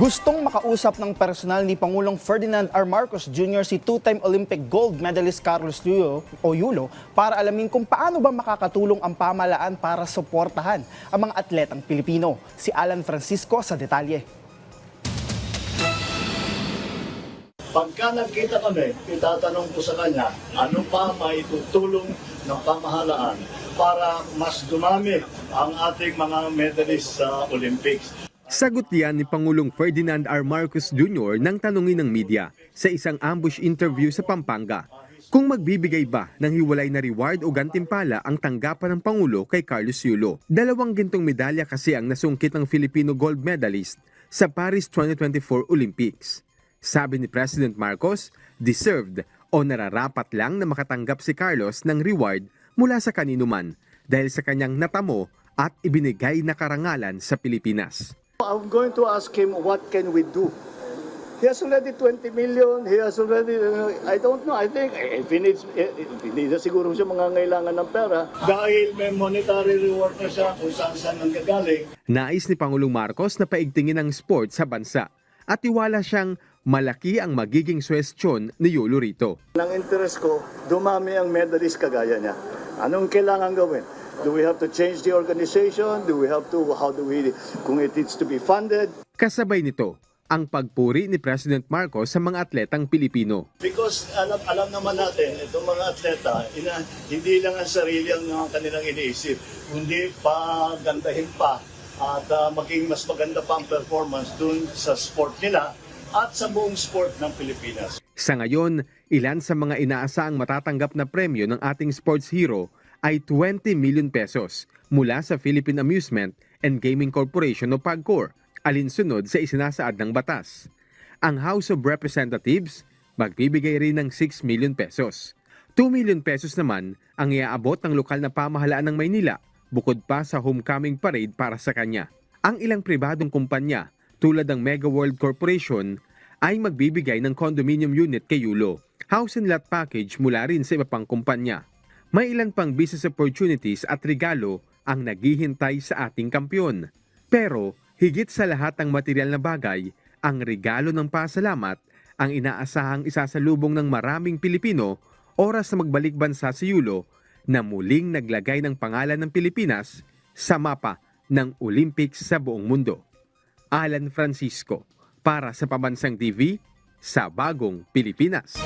Gustong makausap ng personal ni Pangulong Ferdinand R. Marcos Jr. si two-time Olympic gold medalist Carlos Yulo para alamin kung paano ba makakatulong ang pamahalaan para suportahan ang mga atletang Pilipino. Si Alan Francisco sa detalye. Pagka nagkita kami, itatanong ko sa kanya, ano pa maitutulong ng pamahalaan para mas dumami ang ating mga medalist sa Olympics. Sagot yan ni Pangulong Ferdinand R. Marcos Jr. nang tanungin ng media sa isang ambush interview sa Pampanga. Kung magbibigay ba ng hiwalay na reward o gantimpala ang tanggapan ng Pangulo kay Carlos Yulo. 2 gintong medalya kasi ang nasungkit ng Filipino gold medalist sa Paris 2024 Olympics. Sabi ni President Marcos, deserved o nararapat lang na makatanggap si Carlos ng reward mula sa kanino man dahil sa kanyang natamo at ibinigay na karangalan sa Pilipinas. I'm going to ask him, what can we do? He has already 20 million, he has already, I don't know, I think, if he needs siguro siya mangangailangan ng pera. Dahil may monetary reward na siya kung saan nanggagaling. Nais ni Pangulong Marcos na paigtingin ang sport sa bansa at tiwala siyang malaki ang magiging suwestyon ni Yulo rito. Ang interest ko, dumami ang medalist kagaya niya. Anong kailangan gawin? Do we have to change the organization? Kung it needs to be funded? Kasabay nito, ang pagpuri ni President Marcos sa mga atletang Pilipino. Because alam naman natin, itong mga atleta, hindi lang ang sarili ang kanilang iniisip, kundi pagandahin pa at maging mas maganda pa ang performance dun sa sport nila at sa buong sport ng Pilipinas. Sa ngayon, ilan sa mga inaasahang matatanggap na premyo ng ating sports hero ay 20 million pesos mula sa Philippine Amusement and Gaming Corporation o PAGCOR, alinsunod sa isinasaad ng batas. Ang House of Representatives magbibigay rin ng 6 million pesos. 2 million pesos naman ang iaabot ng lokal na pamahalaan ng Maynila bukod pa sa homecoming parade para sa kanya. Ang ilang pribadong kumpanya tulad ng Mega World Corporation ay magbibigay ng condominium unit kay Yulo, house and lot package mula rin sa iba pang kumpanya. May ilan pang business opportunities at regalo ang naghihintay sa ating kampiyon. Pero higit sa lahat ng material na bagay, ang regalo ng pasalamat ang inaasahang isasalubong ng maraming Pilipino oras na magbalik bansa si Yulo na muling naglagay ng pangalan ng Pilipinas sa mapa ng Olympics sa buong mundo. Alan Francisco, para sa Pambansang TV, sa Bagong Pilipinas.